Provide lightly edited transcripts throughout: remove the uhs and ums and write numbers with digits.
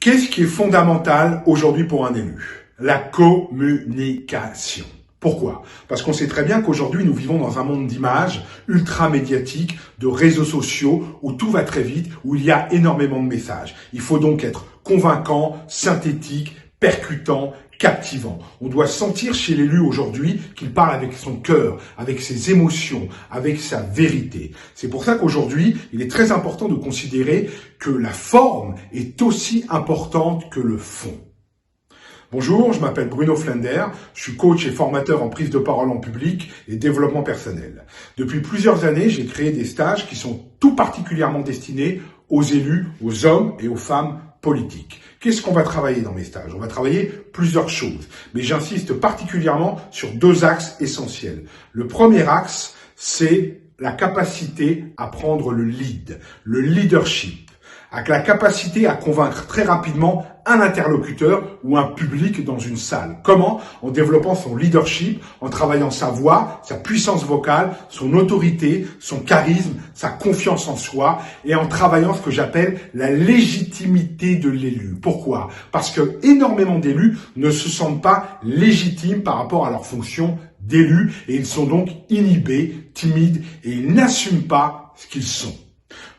Qu'est-ce qui est fondamental aujourd'hui pour un élu? La communication. Pourquoi? Parce qu'on sait très bien qu'aujourd'hui, nous vivons dans un monde d'images ultra médiatiques, de réseaux sociaux, où tout va très vite, où il y a énormément de messages. Il faut donc être convaincant, synthétique, percutant, captivant. On doit sentir chez l'élu aujourd'hui qu'il parle avec son cœur, avec ses émotions, avec sa vérité. C'est pour ça qu'aujourd'hui, il est très important de considérer que la forme est aussi importante que le fond. Bonjour, je m'appelle Bruno Flender, je suis coach et formateur en prise de parole en public et développement personnel. Depuis plusieurs années, j'ai créé des stages qui sont tout particulièrement destinés aux élus, aux hommes et aux femmes politiques. Qu'est-ce qu'on va travailler dans mes stages? On va travailler plusieurs choses, mais j'insiste particulièrement sur deux axes essentiels. Le premier axe, c'est la capacité à prendre le lead, le leadership, avec la capacité à convaincre très rapidement un interlocuteur ou un public dans une salle. Comment? En développant son leadership, en travaillant sa voix, sa puissance vocale, son autorité, son charisme, sa confiance en soi et en travaillant ce que j'appelle la légitimité de l'élu. Pourquoi? Parce que énormément d'élus ne se sentent pas légitimes par rapport à leur fonction d'élu et ils sont donc inhibés, timides et ils n'assument pas ce qu'ils sont.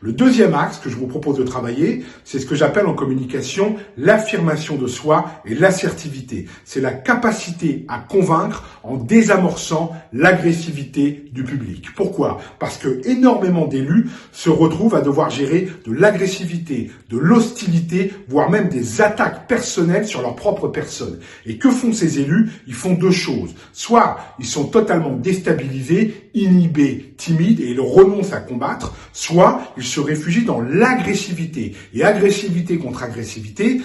Le deuxième axe que je vous propose de travailler, c'est ce que j'appelle en communication l'affirmation de soi et l'assertivité. C'est la capacité à convaincre en désamorçant l'agressivité du public. Pourquoi? Parce que énormément d'élus se retrouvent à devoir gérer de l'agressivité, de l'hostilité, voire même des attaques personnelles sur leur propre personne. Et que font ces élus? Ils font deux choses. Soit ils sont totalement déstabilisés, inhibés, timides et ils renoncent à combattre, soit ils se réfugient dans l'agressivité. Et agressivité contre agressivité,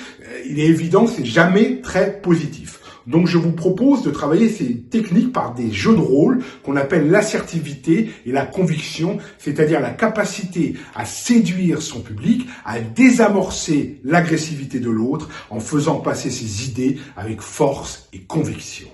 il est évident que c'est jamais très positif. Donc je vous propose de travailler ces techniques par des jeux de rôle qu'on appelle l'assertivité et la conviction, c'est-à-dire la capacité à séduire son public, à désamorcer l'agressivité de l'autre en faisant passer ses idées avec force et conviction.